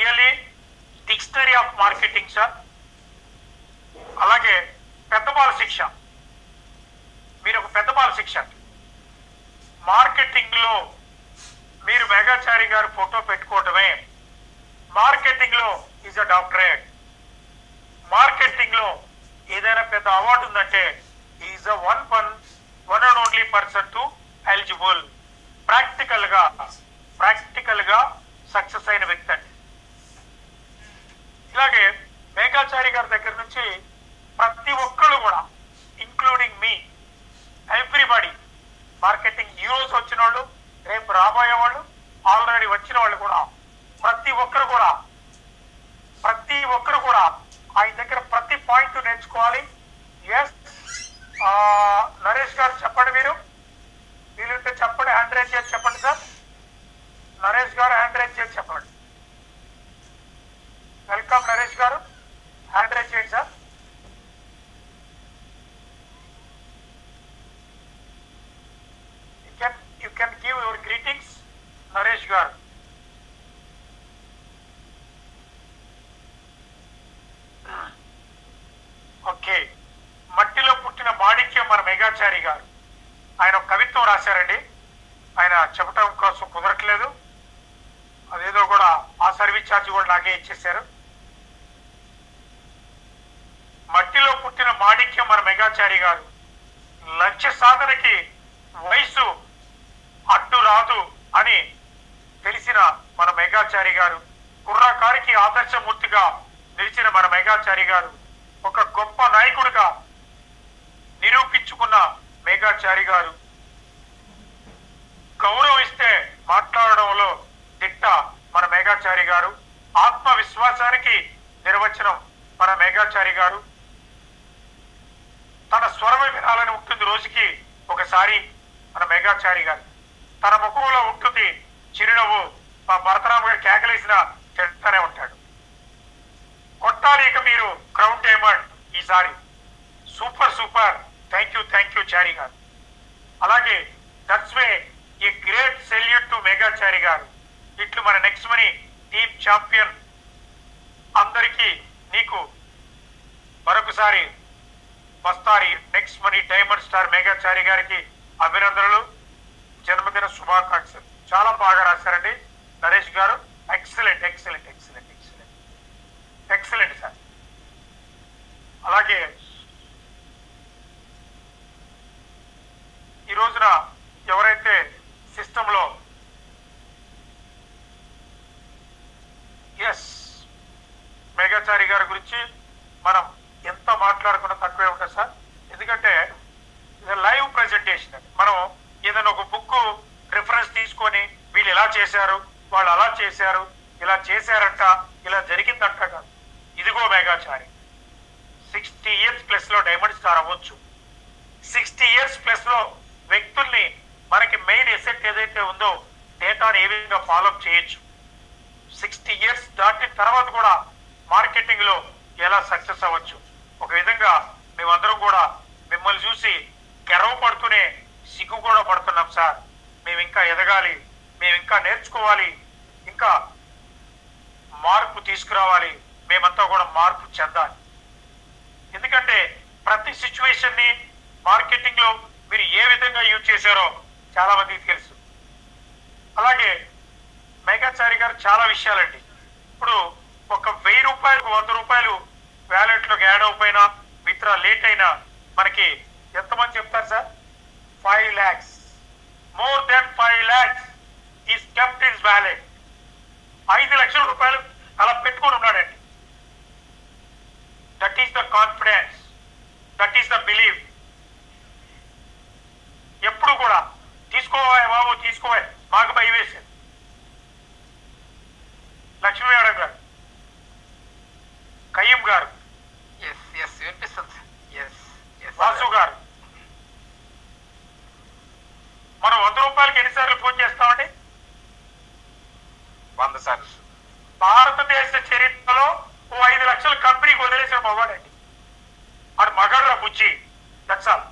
Really dictionary of marketing sir. అలాగే పెద్దపాల శిక్ష, మీరు ఒక పెద్దపాల శిక్ష. మార్కెటింగ్ లో మీరు మేఘాచారి గారు ఫోటో పెట్టుకోవటమే మార్కెటింగ్ లో ఈజ్ అ డాక్టరేట్. మార్కెటింగ్ లో ఏదైనా పెద్ద అవార్డు ఉందంటే is a one and only person to eligible. Practical గా సక్సెస్ అయిన వ్యక్తి అండి. ఇలాగే మేఘాచారి గారి దగ్గర నుంచి ప్రతి ఒక్కళ్ళు కూడా, ఇంక్లూడింగ్ మీ, ఎవ్రీబడి, మార్కెటింగ్ ఈ రోజు వచ్చిన వాళ్ళు, రేపు రాబోయే వాళ్ళు, ఆల్రెడీ వచ్చిన వాళ్ళు కూడా, ప్రతి ఒక్కరు కూడా ఆయన దగ్గర ప్రతి పాయింట్ నేర్చుకోవాలి. ఎస్, నరేష్ గారు చెప్పండి, మీరు వీలుంటే చెప్పండి, హ్యాండ్ రైజ్ చేసి చెప్పండి సార్. నరేష్ గారు హ్యాండ్ రైజ్ చేసి చెప్పండి. వెల్కమ్ నరేష్ గారు, హ్యాండ్ రైజ్ చేయండి sir. You can give your greetings, Naresh గారు. ఓకే, మట్టిలో పుట్టిన మాణిక్యం మన మేఘాచారి గారు. ఆయన ఒక కవిత్వం రాశారండి. ఆయన చెప్పటం కోసం కుదరట్లేదు, అదేదో కూడా ఆ సర్వీస్ ఛార్జ్ కూడా నాకే ఇచ్చేశారు. మట్టిలో పుట్టిన మాణిక్యం మన మేఘాచారి గారు. లక్ష్య సాధనకి వయసు అడ్డు రాదు అని తెలిసిన మన మేఘాచారి గారు. కుర్రకారికి ఆదర్శమూర్తిగా నిలిచిన మన మేఘాచారి గారు. ఒక గొప్ప నాయకుడిగా నిరూపించుకున్న మేఘాచారి గారు. గౌరవిస్తే మాట్లాడడంలో దిట్ట మన మేఘాచారి గారు. ఆత్మవిశ్వాసానికి నిర్వచనం మన మేఘాచారి గారు. తన స్వరమే వినాలని ఉంటుంది రోజుకి ఒకసారి మన మేఘాచారి గారు. తన ముఖంలో ఉంటుంది చిరునవ్వు. మా భరతరామ గారు కేకలేసిన చెప్తానే ఉంటాడు. కొట్టాలి ఇక మీరు క్రౌన్ డైమండ్ ఈసారి. Super super, thank you Chari garu. అలాగే that's way a great salute to Meghachari garu. ఇట్లు మన నెక్స్ట్ మనీ టీమ్ ఛాంపియన్ అందరికీ నీకు మరొకసారి వస్తారి next money diamond star Meghachari గారికి అభినందనలు, జన్మదిన శుభాకాంక్షలు. చాలా బాగా రాశారండి నరేష్ గారు. Excellent excellent excellent excellent excellent sir. అలాగే ఈ రోజున ఎవరైతే సిస్టంలో మేఘాచారి గారి గురించి మనం ఎంత మాట్లాడుకున్నా తక్కువే ఉంటుంది సార్. ఎందుకంటే ఇది లైవ్ ప్రెజెంటేషన్ అండి. మనం ఏదైనా ఒక బుక్ రిఫరెన్స్ తీసుకొని వీళ్ళు ఇలా చేశారు, వాళ్ళు అలా చేశారు, ఇలా చేశారంట, ఇలా జరిగిందంట కాదు. ఇదిగో మేఘాచారి 60 years ప్లస్ లో డైమండ్ స్టార్ అవ్వచ్చు. 60 years ప్లస్ లో వ్యక్తుల్ని మనకి మెయిన్ ఎసెట్ ఏదైతే ఉందో డేటాను ఏ విధంగా ఫాలోఅప్ చేయొచ్చు. 60 years దాటిన తర్వాత కూడా మార్కెటింగ్ లో ఎలా సక్సెస్ అవ్వచ్చు. ఒక విధంగా మేమందరం కూడా మిమ్మల్ని చూసి గర్వపడుతూనే సిగ్గు కూడా పడుతున్నాం సార్. మేము ఇంకా ఎదగాలి, మేము ఇంకా నేర్చుకోవాలి, ఇంకా మార్పు తీసుకురావాలి, మేమంతా కూడా మార్పు చెందాలి. ఎందుకంటే ప్రతి సిచ్యువేషన్ ని మార్కెటింగ్ లో మీరు ఏ విధంగా యూజ్ చేశారో చాలా మందికి తెలుసు. అలాగే మేఘాచారి గారు చాలా విషయాలండి. ఇప్పుడు ఒక 1000 రూపాయలకు 100 రూపాయలు వ్యాలెట్ లోకి యాడ్ అయిపోయినా విత్డ్రా లేట్ అయినా మనకి ఎంతమంది చెప్తారు sir? 5 lakhs, more than 5 lakhs is kept in wallet. 5 లక్షల రూపాయలు అలా పెట్టుకొని ఉన్నాడండి. That is the confidence, that is the believe. ఎప్పుడు కూడా తీసుకోవా బాబు తీసుకోవా, మాకు భయం వేసింది. లక్ష్మీ మేడం గారు, కయ్యం గారు, వాసు గారు, మనం 100 రూపాయలకి ఎన్నిసార్లు ఫోన్ చేస్తామండి? 100 సార్లు. భారతదేశ చరిత్రలో 5 లక్షల కంపెనీకి వదిలేసిన మగాడండి. అది మగాడు బుజ్జి. That's all.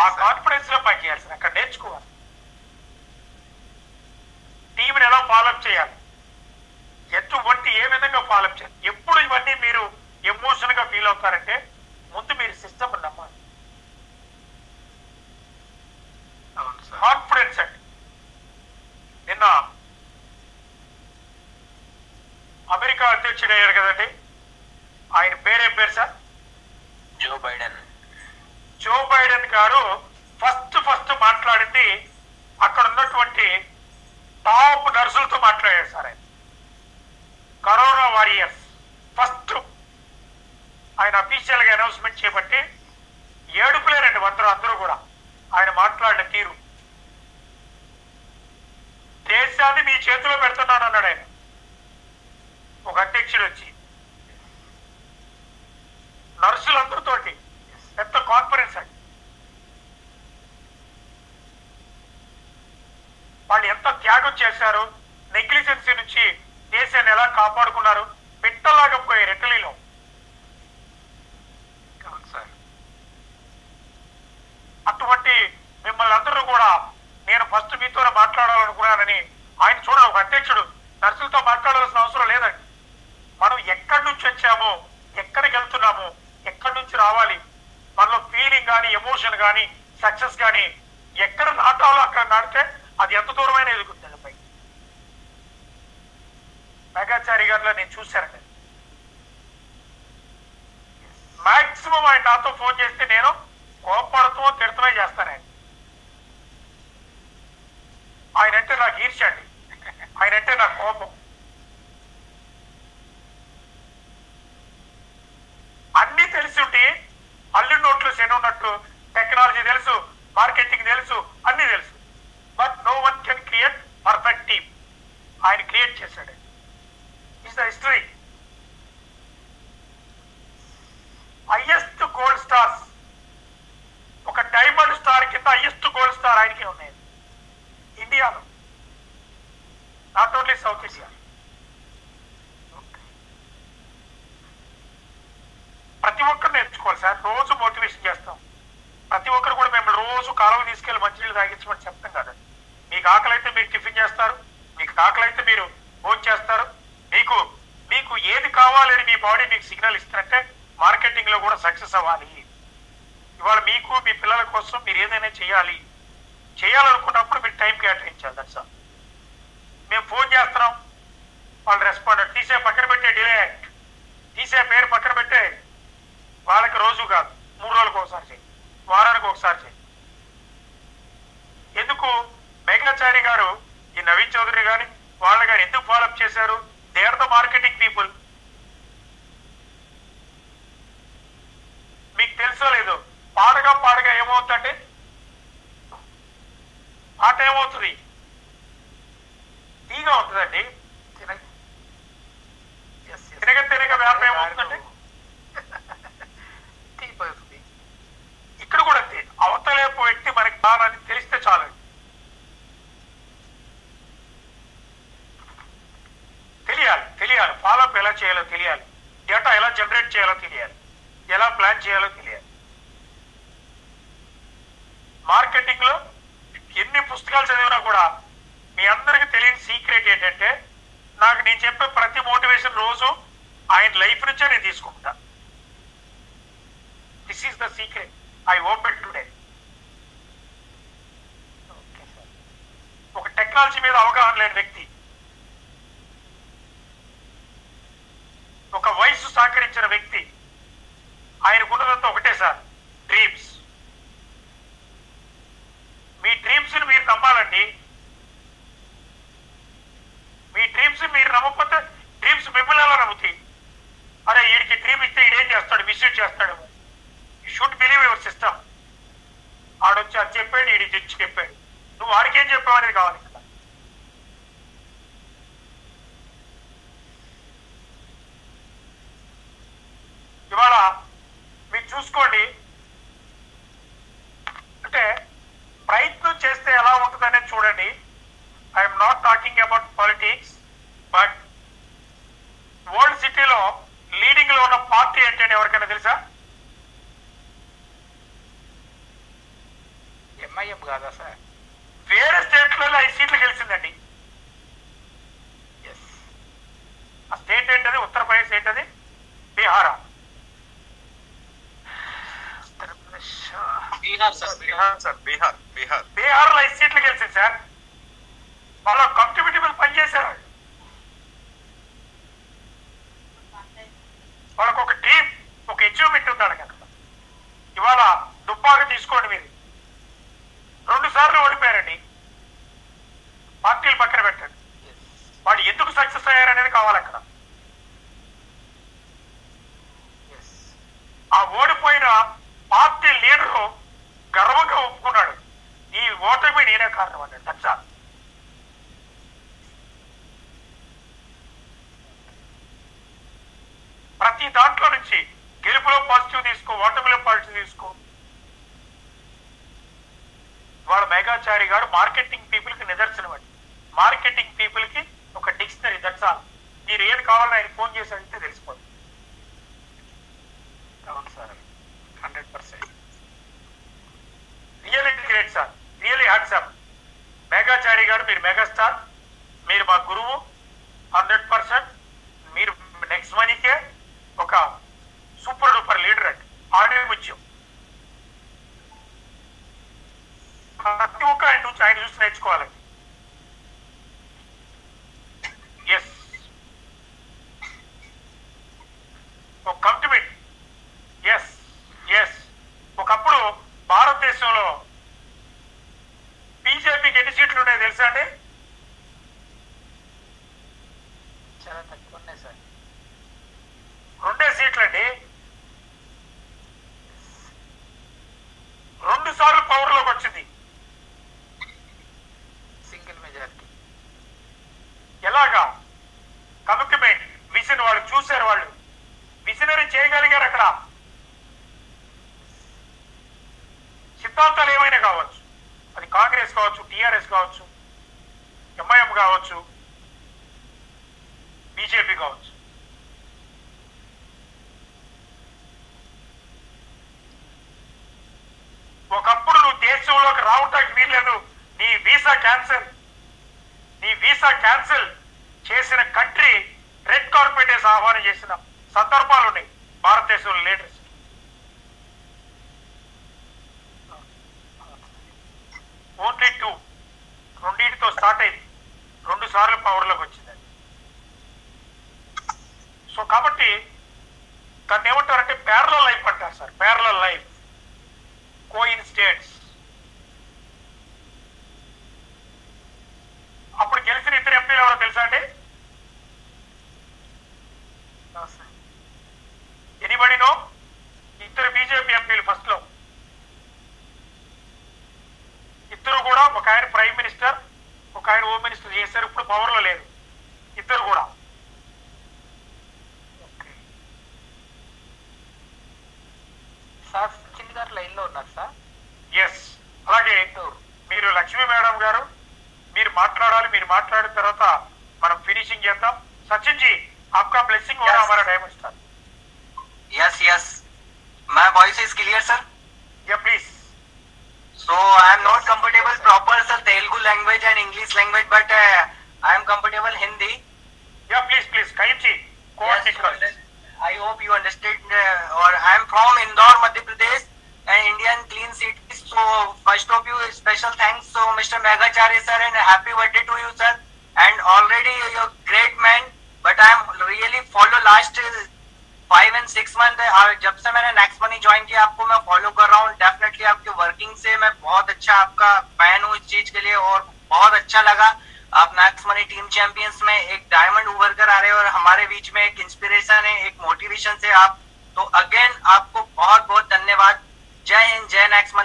ఆ కాన్ఫిడెన్స్ లో పనిచేయాలి సార్. అక్కడ నేర్చుకోవాలి. ఫాలోఅప్ చేయాలి, ఎటువంటి ఏ విధంగా ఫాలోఅప్ చేయాలి. ఎప్పుడు ఇవన్నీ మీరు ఎమోషన్ గా ఫీల్ అవుతారంటే ముందు మీరు సిస్టమ్ నమ్మాలి. కాన్ఫిడెన్స్ అండి. నిన్న అమెరికా అధ్యక్షుడు అయ్యారు కదండి, ఆయన పేరేం పేరు sir? Joe Biden. Joe Biden గారు ఫస్ట్ మాట్లాడింది అక్కడ ఉన్నటువంటి టాప్ నర్సులతో మాట్లాడారు సార్. ఆయన కరోనా వారియర్స్ ఫస్ట్ ఆయన అఫీషియల్ గా అనౌన్స్మెంట్ చేయబట్టి ఏడుపులేరండి అందరూ కూడా ఆయన మాట్లాడిన తీరు. దేశాన్ని మీ చేతిలో పెడుతున్నాను అన్నాడు ఆయన, ఒక అధ్యక్షుడు వచ్చి నర్సులందరితోటి. ఎంత కాన్ఫిడెన్స్ అండి, వాళ్ళు ఎంత త్యాగం చేశారు, నెగ్లిజెన్సీ నుంచి దేశాన్ని ఎలా కాపాడుకున్నారు. పిట్టలాగా పోయారు ఇటలీలో. అటువంటి మిమ్మల్ని అందరూ కూడా నేను ఫస్ట్ మీతోనే మాట్లాడాలనుకున్నానని ఆయన చూడండి, ఒక అధ్యక్షుడు నర్సులతో మాట్లాడాల్సిన అవసరం లేదండి. మనం ఎక్కడి నుంచి వచ్చామో, ఎక్కడికి వెళ్తున్నామో, ఎక్కడి నుంచి రావాలి, మనలో ఫీలింగ్ కానీ, ఎమోషన్ కానీ, సక్సెస్ కానీ ఎక్కడ నాటాలో అక్కడ నాటితే అది ఎంత దూరమైన ఎదుగుతుంది. పై మేఘాచారి గారిలో నేను చూశానండి, మాక్సిమం ఆయన నాతో ఫోన్ చేస్తే నేను కోపడుతూ తిడుతూనే చేస్తాను. ఆయన అంటే నాకు ఈర్ష్య అండి, ఆయన అంటే నాకు కోపం. అన్ని తెలిసి ఉంటే అల్లు నోట్లు శని ఉన్నట్టు టెక్నాలజీ తెలుసు, మార్కెటింగ్ తెలుసు, అన్ని తెలుసు. But no one can create perfect team. ఆయన క్రియేట్ చేశాడు. It's the history. Highest gold stars, ఒక డైమండ్ స్టార్ కింద హైయెస్ట్ గోల్డ్ స్టార్ ఆయనకే ఉన్నాయి ఇండియాలో, నాట్ ఓన్లీ సౌత్ ఏషియా. ప్రతి ఒక్కరు నేర్చుకోవాలి సార్. రోజు మోటివేషన్ చేస్తాం. ప్రతి ఒక్కరు కూడా మేము రోజు కాలువ తీసుకెళ్లి మంచినీళ్ళు తాగించమని చెప్తాం కదా. మీకు ఆకలి అయితే మీరు టిఫిన్ చేస్తారు, మీకు ఆకలి అయితే మీరు భోజనం చేస్తారు. మీకు ఏది కావాలని మీ బాడీ మీకు సిగ్నల్ ఇస్తారంటే మార్కెటింగ్ లో కూడా సక్సెస్ అవ్వాలి. ఇవాళ మీకు మీ పిల్లల కోసం మీరు ఏదైనా చేయాలనుకున్నప్పుడు మీరు టైం కేటాయించాలి. That's all. మేము ఫోన్ చేస్తున్నాం, వాళ్ళు రెస్పాండ్ తీసే పక్కన పెట్టే డిలే యాక్ట్, తీసే పేరు పక్కన పెట్టే, వాళ్ళకి రోజు కాదు 3 రోజులకు ఒకసారి చేయి, వారానికి ఒకసారి చేయి. ఎందుకు మేఘాచారి గారు, ఈ నవీన్ చౌదరి గాని వాళ్ళ గారు ఎందుకు ఫాలోఅప్ చేశారు? They are the marketing people. మీకు తెలుసో లేదో, పాడగా ఏమవుతుందంటే పాట ఏమవుతుంది? తీగా ఉంటుందండి. తినగ వ్యాపారం ఏమవుతుందంటే తీపోతుంది. ఇక్కడ కూడా అంతే. అవతలేపు వ్యక్తి మనకి కాదని తెలిస్తే చాలండి. తెలియాలి ఫాలోఅప్ ఎలా చేయాలో తెలియాలి, డేటా ఎలా జనరేట్ చేయాలో తెలియాలి, ఎలా ప్లాన్ చేయాలో తెలియాలి. మార్కెటింగ్ లో ఎన్ని పుస్తకాలు చదివినా కూడా మీ అందరికి తెలియని సీక్రెట్ ఏంటంటే, నేను చెప్పే ప్రతి మోటివేషన్ రోజు ఆయన లైఫ్ నుంచే నేను తీసుకుంటా. This is the secret I open today. ఒక టెక్నాలజీ మీద అవగాహన లేని వ్యక్తి, ఒక వయసు సహకరించిన వ్యక్తి, ఆయనకున్నదంతా ఒకటే సార్, డ్రీమ్స్. మీ డ్రీమ్స్ ని మీరు నమ్మాలండి. మీ డ్రీమ్స్ మీరు నమ్మకపోతే డ్రీమ్స్ మిమ్మల్ని ఎలా నమ్ముతాయి? అరే వీడికి డ్రీమ్ ఇస్తే ఈడేం చేస్తాడు, మిస్యూజ్ చేస్తాడేమో. You should believe your system. ఆడొచ్చి అది చెప్పాడు, ఈడి తెచ్చి చెప్పాడు, నువ్వు వాడికి ఏం చెప్పావు అనేది కావాలి కదా. ఇవాళ మీరు చూసుకోండి, అంటే ప్రయత్నం చేస్తే ఎలా ఉంటుందనేది చూడండి. I'm not talking about politics, but world సిటీలో లీడింగ్ లో ఉన్న పార్టీ ఏంటంటే ఎవరికైనా తెలుసా? ఎంఐఎం కాదా సార్? వేరే స్టేట్లలో 5 సీట్లు ఆంధ్రప్రదేశ్ ఏంటది? బీహారా? బీహార్ లో 5 సీట్లు గెలిచింది సార్. వాళ్ళ కమిటీ మీద పనిచేశారు. వాళ్ళకు ఒక డ్రీమ్, ఒక అచీవ్మెంట్ ఉన్నాడు కదా. ఇవాళ దుబ్బాక తీసుకోండి, మీరు 2 సార్లు ఓడిపోయారండి. పార్టీలు పక్కన పెట్టండి, వాడు ఎందుకు సక్సెస్ అయ్యారనేది కావాలి అక్కడ. ఆ ఓడిపోయిన పార్టీ లీడరు గర్వంగా ఒప్పుకున్నాడు, ఈ ఓటమి నేనే కారణం అన్నాడు. దట్స్ ప్రతి దాంట్లో నుంచి గెలుపులో పాజిటివ్ తీసుకో, ఓటమిలో పాజిటివ్ తీసుకో. వాళ్ళ మేఘాచారి గారు మార్కెటింగ్ పీపుల్ కి నిదర్శనం అండి. మార్కెటింగ్ పీపుల్ కి ఒక డిక్షనరీ. That's all. మీరు ఏది కావాలని ఆయన ఫోన్ చేసి అడిగితే తెలిసిపోతుంది. అవును sir, 100%. Really great sir, really hats off. Meghachari garu, మీరు మెగాస్టార్, మీరు మా గురువు. 100% మీరు నెక్స్ట్ మనీకే ఒక సూపర్ డూపర్ లీడర్ అండి. ఆడే ముత్యం. ప్రతి ఒక్క ఆయన నుంచి ఆయన చూసి నేర్చుకోవాలండి. ఎస్, ఒక కమిట్మెంట్. Yes yes. ఒకప్పుడు భారతదేశంలో బీజేపీకి ఎన్ని సీట్లు ఉన్నాయి తెలుసా అండి? చాలా తక్కువ ఉన్నాయి సార్. 2 సీట్లు అండి. 2 సార్లు పవర్లోకి వచ్చింది. Single majority. ఎలాగా? Commitment, vision. వాళ్ళు చూశారు, వాళ్ళు విజనరీ చేయగలిగారు. అక్కడ సిద్ధాంతాలు ఏమైనా కావచ్చు, అది కాంగ్రెస్ కావచ్చు, టిఆర్ఎస్ కావచ్చు, ఎంఐఎం కావచ్చు, బీజేపీ కావచ్చు. ఒకప్పుడు నువ్వు దేశంలోకి రావటానికి వీల్లేదు, నీ వీసా క్యాన్సిల్ చేసిన కంట్రీ రెడ్ కార్పెట్ వేసి ఆహ్వానం చేసిన సందర్భాలు ఉన్నాయి భారతదేశంలో లీడర్స్. ఓన్లీ 2, 2తో స్టార్ట్ అయింది, 2 సార్లు పవర్లోకి వచ్చింది. సో కాబట్టి దాన్ని ఏమంటారంటే ప్యారలల్ లైఫ్ అంటారు సార్. Parallel life, coincidence. అప్పుడు గెలిచిన 2 ఎంపీలు ఎవరో తెలుసా అండి? Anybody no? 2 బీజేపీ ఎంపీలు ఫస్ట్ లో. 2 కూడా, ఒక ఆయన ప్రైమ్ మినిస్టర్, ఒక ఆయన హోమ్ మినిస్టర్ చేశారు. ఇప్పుడు పవర్ లో లేదు 2 కూడా. సార్ సచిన్ గారు లైన్ లో ఉన్నారు సార్. ఎస్. అలాగే మీరు లక్ష్మీ మేడం గారు, మీరు మాట్లాడాలి. మీరు మాట్లాడిన తర్వాత మనం ఫినిషింగ్ చేద్దాం. సచిన్ జీ, आपका ब्लेसिंग हो रहा हमारा diamond star. Yes. My voice is clear, sir. Yeah, please. So I am not comfortable proper, sir, Telugu language and English language, but I am comfortable Hindi. Yeah, please. Kayum ji, Yes, I hope you understood. Or I am from Indore, Madhya Pradesh, an Indian clean city. So first of you, special thanks to Mr. Meghacharya sir, and happy birthday to you, sir. And already you're a great man, but I am really follow last 5 and 6 month. जब से मैंने next money join किया, आपको मैं follow कर रहा हूँ. Definitely आपकी वर्किंग से मैं बहुत अच्छा आपका फैन हूँ इस चीज के लिए, और बहुत अच्छा लगा. आप नेक्स्ट मनी टीम चैंपियंस में एक डायमंड उभर कर आ रहे हैं, और हमारे बीच में एक इंस्पिरेशन है, एक मोटिवेशन से आप. तो अगेन आपको बहुत बहुत धन्यवाद. जय हिंद, जय next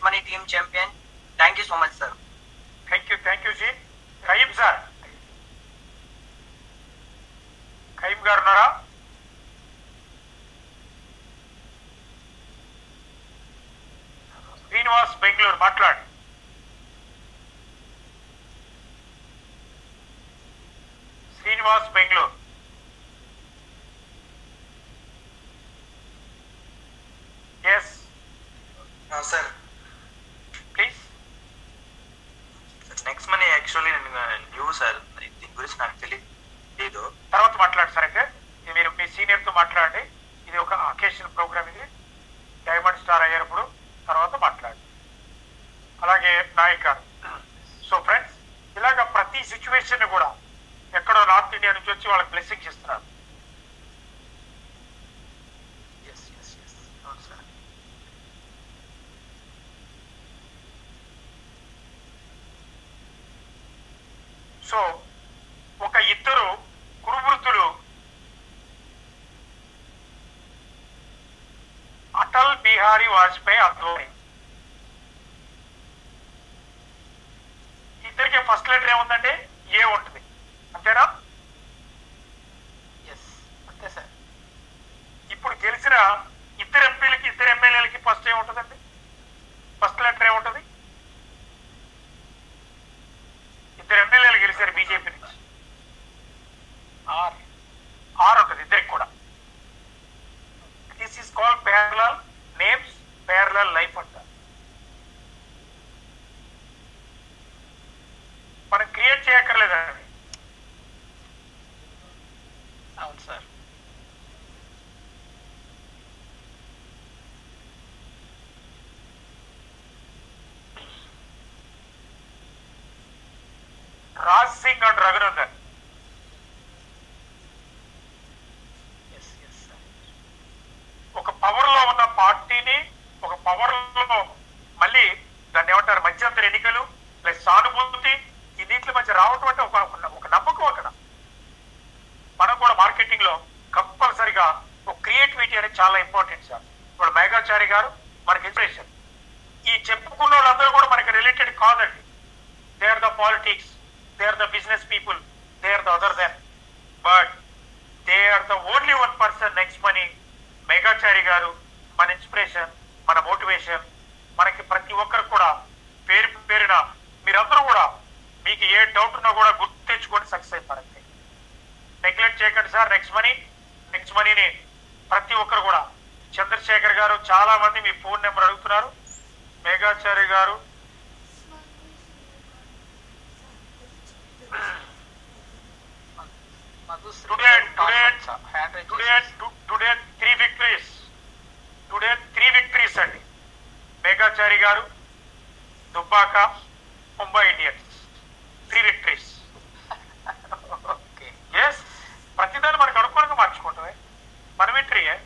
money team champion. Thank you so much sir. Thank you ji. Qayyum sir, Qayyum garu ఉన్నారా? శ్రీనివాస్ బెంగళూరు, మాట్లాడు. Srinivas Bengaluru. Yes sir, please. Next money actually new sir, దీని గురించి నాకు తెలియదు. తర్వాత మాట్లాడు సార్. అయితే మీరు మీ సీనియర్తో మాట్లాడండి. ఇది ఒక అకేషన్ ప్రోగ్రామ్, ఇది డైమండ్ స్టార్ అయ్యేటప్పుడు తర్వాత మాట్లాడండి. అలాగే నాయక్ గారు. సో ఫ్రెండ్స్, ఇలాగ ప్రతి సిచ్యువేషన్ కూడా ఎక్కడో నార్త్ ఇండియా నుంచి వచ్చి వాళ్ళకి బ్లెస్సింగ్స్ ఇస్తున్నారు. సో ఒక ఇద్దరు కురువృత్తులు అటల్ బిహారీ వాజ్పేయి అద్వానీ, ఇద్దరికి ఫస్ట్ లెటర్ ఏముందంటే ఏ ఉంటుంది, అంతేనా? అంతే సార్. ఇప్పుడు గెలిచిన ఇద్దరు ఎంపీలకి ఇద్దరు ఎమ్మెల్యేలకి ఫస్ట్ ఏముంటుందండి? ఫస్ట్ లెటర్ ఏముంటుంది? ఇద్దరు ఎమ్మెల్యేలు గెలిచారు బీజేపీ నుంచి, ఆర్ ఉంటుంది ఇద్దరికి కూడా. This is called parallel names, parallel life అంటారు. మనం క్రియేట్ చేయక్కర్లేదండి. అవును సార్. రాజ్ సింగ్ అండ్ రఘునందన్, ఒక పవర్ లో ఉన్న పార్టీని, ఒక పవర్ లో మళ్ళీ దాన్ని ఏమంటారు మధ్యంతర ఎన్నికలు ప్లస్ సానుభూతి, ఈ దీంట్లో మధ్య రావటం అంటే ఒక నమ్మకం. అక్కడ మనం కూడా మార్కెటింగ్ లో కంపల్సరిగా ఒక క్రియేటివిటీ అనేది చాలా ఇంపార్టెంట్ సార్. ఇప్పుడు మేఘాచారి గారు మనకి ఇన్స్పిరేషన్. ఈ చెప్పుకున్న వాళ్ళందరూ కూడా మనకి రిలేటెడ్ కాదండి. They are the politics, they are the business people, they are the other than, but they are the only one person next money. Meghachari గారు మన ఇన్స్పిరేషన్, మన మోటివేషన్. మనకి ప్రతి ఒక్కరు కూడా పేరు పేరున మీరందరూ కూడా మీకు ఏ డౌట్ ఉన్నా కూడా గుర్తు తెచ్చుకొని సక్సెస్ అయిపోయింది. నెగ్లెక్ట్ చేయకండి సార్. నెక్స్ట్ మనీని ప్రతి ఒక్కరు కూడా. చంద్రశేఖర్ గారు చాలా మంది మీ ఫోన్ నెంబర్ అడుగుతున్నారు. మేఘాచారి గారు today three victories అండి. మేఘాచారి గారు, Dubbaka, Mumbai Indians, 3 victories. Yes, ప్రతిదాన్ని మనకు అనుకూలంగా మార్చుకుంటామే, మన విక్టరీయే.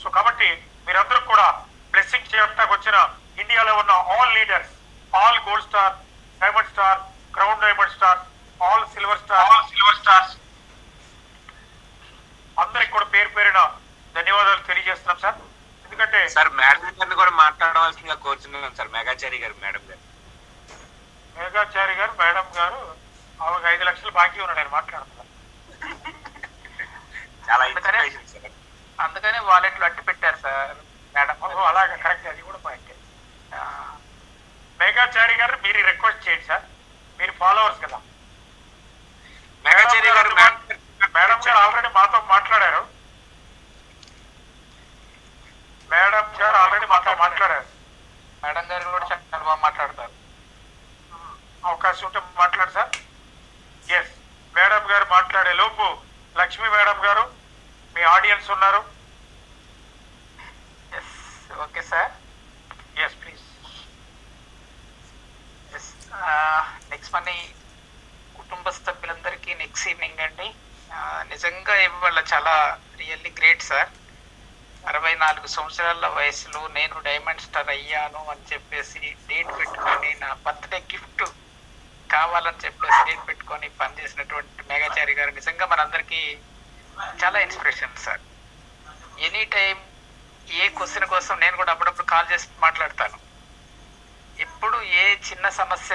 సో కాబట్టి మీరందరూ కూడా బ్లెస్సింగ్ చేయడానికి వచ్చిన ఇండియాలో ఉన్న all leaders, all gold star, diamond star, crown diamond star, all silver stars అందరికి కూడా పేరు పేరున ధన్యవాదాలు తెలియజేస్తున్నాం సార్. ఎందుకంటే సార్ మేడం గారిని కూడా మాట్లాడవలసిందిగా కోరుతున్నాం సార్. మేఘాచారి గారు మేడం గారు ఆమెకు 5 లక్షలు బాకీ ఉన్నాడు, నేను మాట్లాడుతున్నాను. చాలా ఇన్స్పిరేషన్ సార్. అందుకనే వాలెట్లు అట్టి పెట్టారు సార్ మేడం. అలాగే కరెక్ట్, అది కూడా పాయింట్. మేఘాచారి గారు మీరు రిక్వెస్ట్ చేయండి సార్, మీరు ఫాలోవర్స్ కదా. మేఘాచారి గారు మేడం గారు ఆల్రెడీ మాతో మాట్లాడారు. మేడం గారు కూడా చాలా బాగా మాట్లాడతారు. అవకాశం ఉంటే మాట్లాడు సార్. ఎస్, మేడం గారు మాట్లాడే లోపు లక్ష్మీ మేడం గారు మీ ఆడియన్స్ ఉన్నారు. Yes, okay sir. Yes please. Yes, next money కుటుంబ సభ్యులందరికీ నెక్స్ట్ ఈవినింగ్ అండి. నిజంగా ఇవాళ చాలా రియల్లీ గ్రేట్ సార్. 64 సంవత్సరాల వయసులో నేను డైమండ్ స్టార్ అయ్యాను అని చెప్పేసి డేట్ పెట్టుకొని, నా బర్త్డే గిఫ్ట్ కావాలని చెప్పేసి డేట్ పెట్టుకొని పనిచేసినటువంటి మేఘాచారి గారు నిజంగా మనందరికీ చాలా ఇన్స్పిరేషన్ సార్. ఎనీ టైం ఏ క్వశ్చన్ కోసం నేను కూడా అప్పుడప్పుడు కాల్ చేసి మాట్లాడతాను. ఎప్పుడు ఏ చిన్న సమస్య